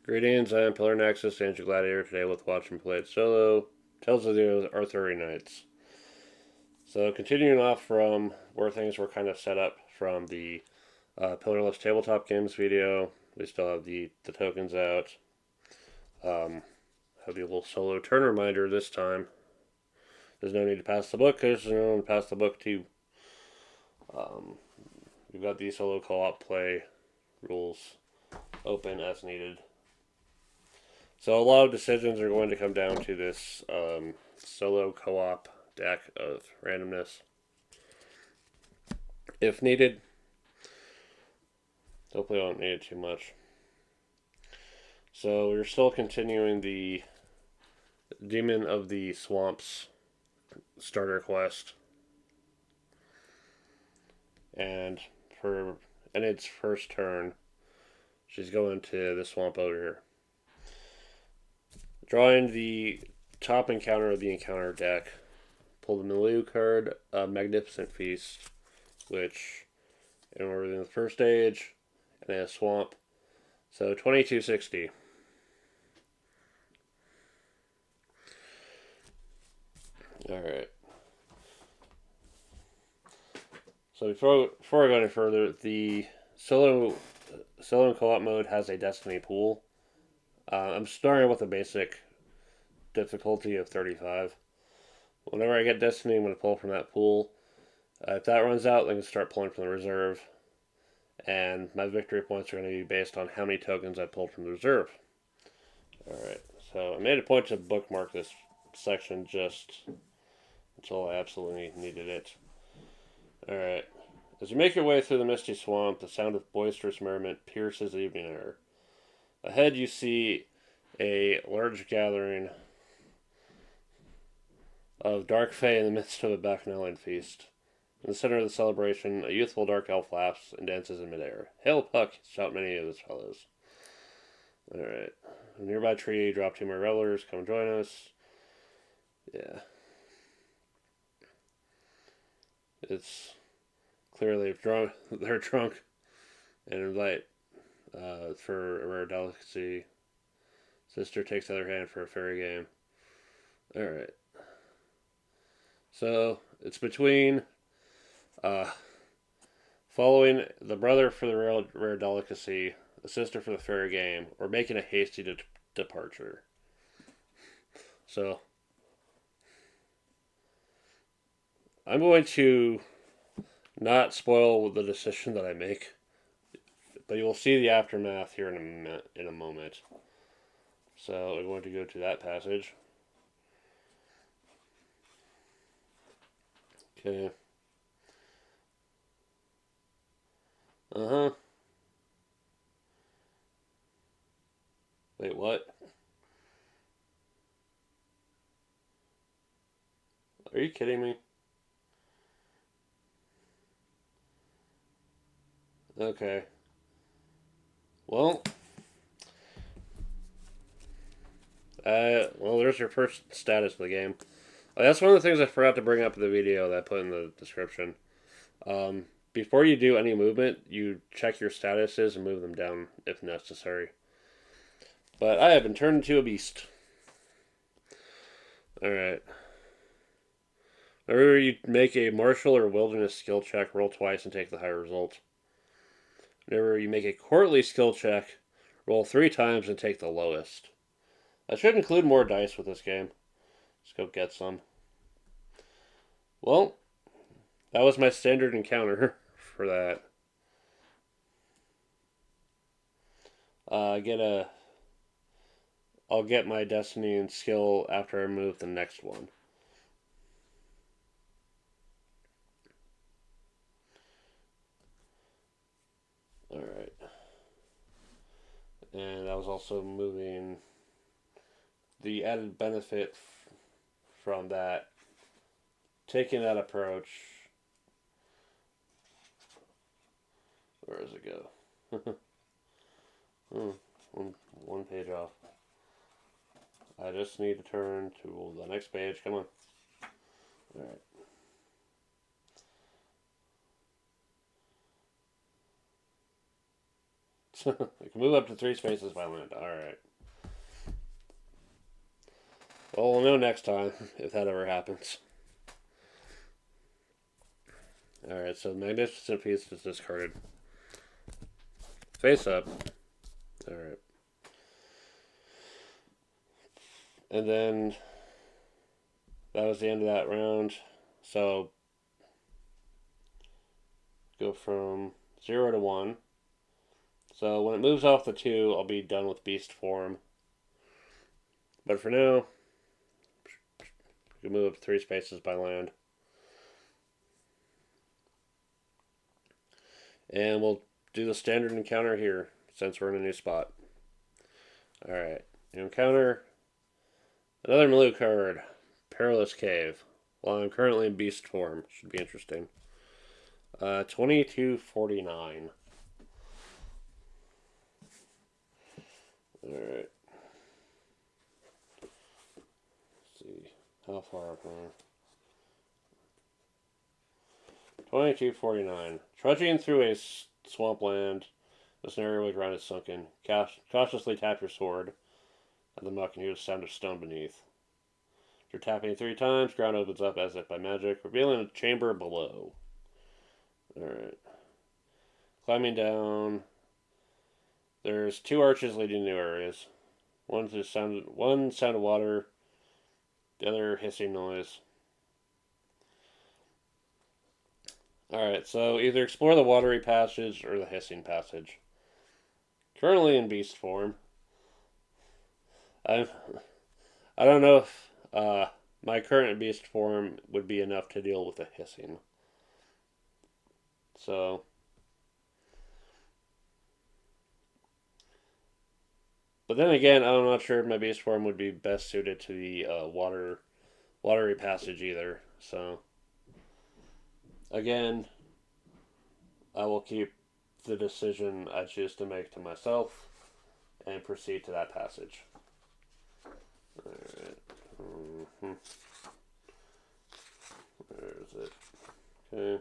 Greetings, I am Pillar Nexus, Angel Gladiator, today with Watch and Play It Solo, Tales of the Arthurian Knights. So, continuing off from where things were kind of set up from the Pillarless Tabletop Games video, we still have the tokens out. Have the little solo turn reminder this time. There's no need to pass the book, because there's no one to pass the book to. We've got the solo co-op play rules open as needed. So a lot of decisions are going to come down to this solo co-op deck of randomness. If needed, hopefully I don't need it too much. So we're still continuing the Demon of the Swamps starter quest. And in its first turn, she's going to the swamp over here. Drawing the top encounter of the encounter deck, pull the Milieu card, Magnificent Feast, which we're in the first stage, and a swamp. So 2260. Alright. So before I go any further, the solo and co-op mode has a Destiny pool. I'm starting with a basic difficulty of 35. Whenever I get Destiny, I'm going to pull from that pool. If that runs out, I can start pulling from the reserve. And my victory points are going to be based on how many tokens I pulled from the reserve. Alright, so I made a point to bookmark this section just until I absolutely needed it. Alright. As you make your way through the misty swamp, the sound of boisterous merriment pierces the evening air. Ahead you see a large gathering of dark fae in the midst of a bacchanalian feast. In the center of the celebration, a youthful dark elf laughs and dances in midair. "Hail, Puck!" shout many of his fellows. Alright. A nearby tree, drop 2 more revelers, come join us. Yeah. It's clearly they're drunk and invite for a rare delicacy. Sister takes the other hand for a fairy game. Alright. So, it's between following the brother for the rare delicacy, the sister for the fairy game, or making a hasty departure. So, I'm going to not spoil the decision that I make, but you will see the aftermath here in a moment. So, we're going to go to that passage. Okay. Wait, what? Are you kidding me? Okay. Well, there's your first status of the game. That's one of the things I forgot to bring up in the video that I put in the description. Before you do any movement, you check your statuses and move them down if necessary. But I have been turned into a beast. Alright. Whenever you make a martial or wilderness skill check, roll twice and take the higher result. Whenever you make a courtly skill check, roll 3 times and take the lowest. I should include more dice with this game. Let's go get some. Well, that was my standard encounter for that. I'll get my destiny and skill after I move the next one. Alright. And I was also moving the added benefit from that, taking that approach. Where does it go? One page off. I just need to turn to the next page. Come on. Alright. I can move up to 3 spaces by land. Alright. Well, we'll know next time if that ever happens. Alright, so Magnificent Piece is discarded. Face up. Alright. And then that was the end of that round. So go from 0 to 1. So when it moves off the 2, I'll be done with Beast form. But for now, you can move up 3 spaces by land. And we'll do the standard encounter here, since we're in a new spot. Alright, you encounter another blue card, Perilous Cave. Well, I'm currently in Beast form. Should be interesting. 2249. Alright. Let's see. How far up there? 2249. Trudging through a swampland, this area where ground is sunken. Cautiously tap your sword at the muck and hear the sound of stone beneath. After tapping 3 times, ground opens up as if by magic, revealing a chamber below. Alright. Climbing down. There's 2 arches leading to new areas. One sound of water, the other hissing noise. Alright, so either explore the watery passage or the hissing passage. Currently in beast form. I don't know if my current beast form would be enough to deal with the hissing. So, but then again, I'm not sure if my beast form would be best suited to the watery passage either. So, again, I will keep the decision I choose to make to myself and proceed to that passage. Alright. Where is it? Okay.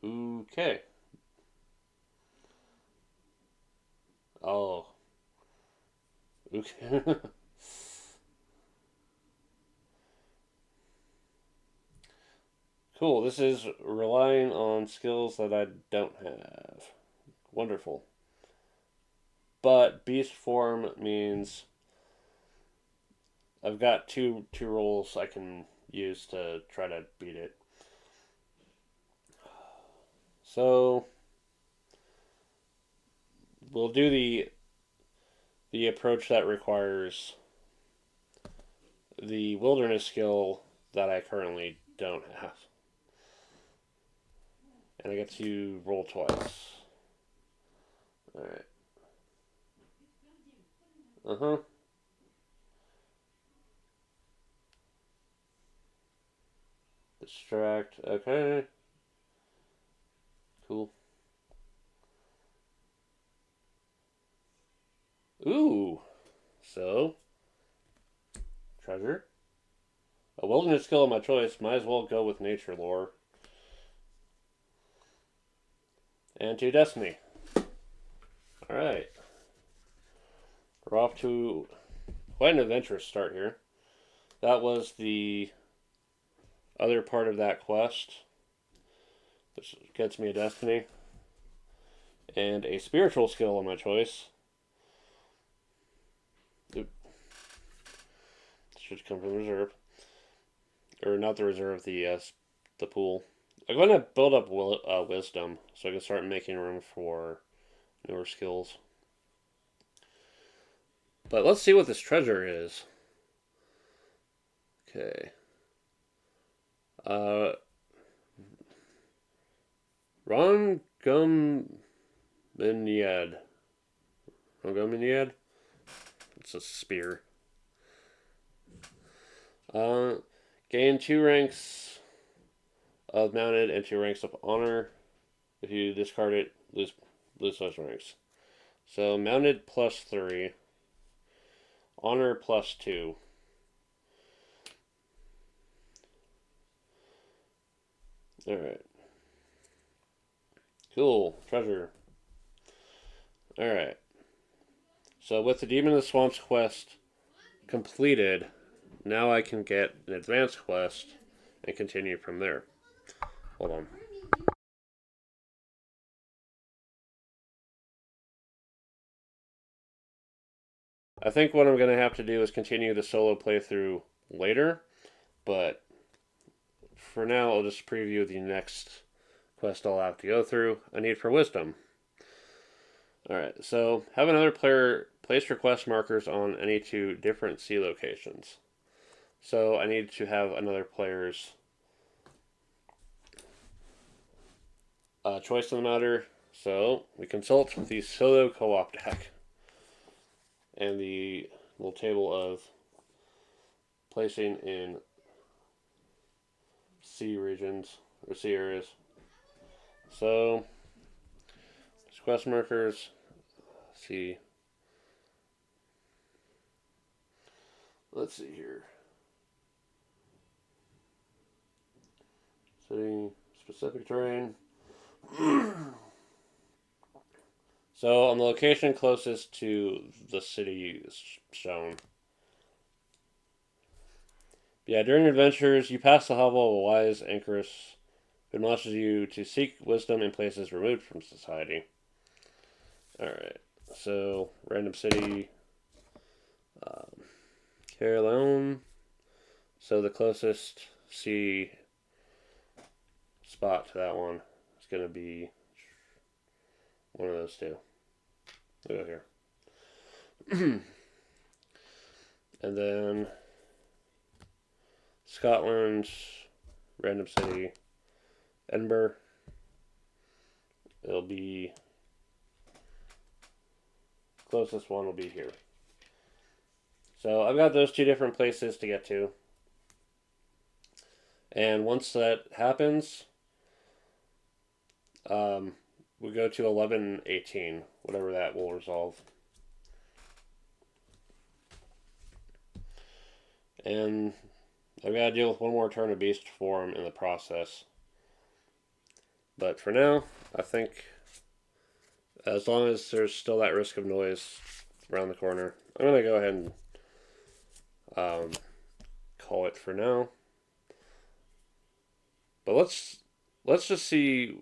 Okay. Oh. Okay. Cool. This is relying on skills that I don't have. Wonderful. But beast form means I've got two rolls I can use to try to beat it. So we'll do the approach that requires the wilderness skill that I currently don't have. And I get to roll twice. Alright. Distract. Okay. Cool. Ooh. So, treasure. A wilderness skill of my choice. Might as well go with nature lore. And 2 destiny. Alright. We're off to quite an adventurous start here. That was the other part of that quest, which gets me a destiny. And a spiritual skill of my choice. Oop. Should come from the reserve. Or not the reserve, the pool. I'm going to build up wisdom so I can start making room for newer skills. But let's see what this treasure is. Okay. Ron Gum-Minyad. It's a spear. Gain 2 ranks of mounted and 2 ranks of honor. If you discard it, lose those ranks. So mounted +3. Honor +2. Alright. Cool. Treasure. Alright. So with the Demon of the Swamps quest completed, now I can get an advanced quest and continue from there. Hold on. I think what I'm going to have to do is continue the solo playthrough later, but for now I'll just preview the next quest I'll have to go through. A Need for Wisdom. Alright, so have another player place request markers on any two different sea locations. So I need to have another player's choice in the matter. So we consult the solo co-op deck and the little table of placing in sea regions or sea areas. So quest markers. See. Let's see here. Setting specific terrain. So on the location closest to the city is shown. Yeah, during adventures, you pass the hovel of a wise anchoress who admonishes you to seek wisdom in places removed from society. Alright, so random city. Carolone. So the closest sea spot to that one is going to be one of those two. We'll go here. And then Scotland, random city, Edinburgh. It'll be closest one will be here. So I've got those two different places to get to. And once that happens, we go to 11:18, whatever that will resolve. And I've got to deal with one more turn of Beast Form in the process. But for now, I think as long as there's still that risk of noise around the corner, I'm going to go ahead and call it for now. But let's just see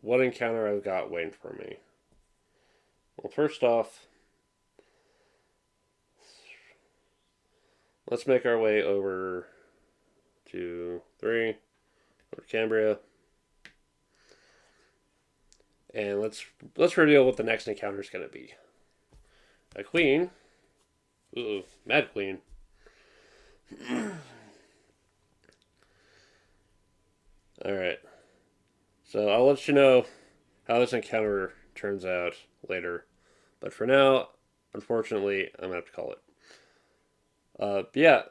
what encounter I've got waiting for me. Well, first off, let's make our way over to 3, over to Cambria. And let's reveal what the next encounter is going to be. A queen. Ooh, Mad Queen. Alright. So I'll let you know how this encounter turns out later. But for now, unfortunately, I'm going to have to call it.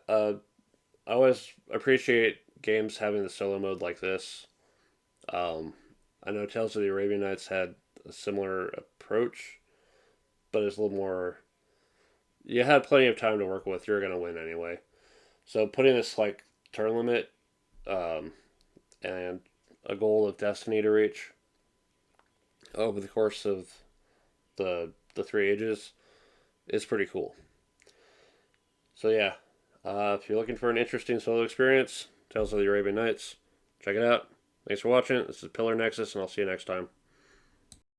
I always appreciate games having the solo mode like this. I know Tales of the Arabian Nights had a similar approach, but it's a little more. You had plenty of time to work with. You're going to win anyway. So putting this like turn limit and a goal of destiny to reach over the course of the 3 ages is pretty cool. So yeah, if you're looking for an interesting solo experience, Tales of the Arabian Nights, check it out. Thanks for watching. This is Pillar Nexus, and I'll see you next time.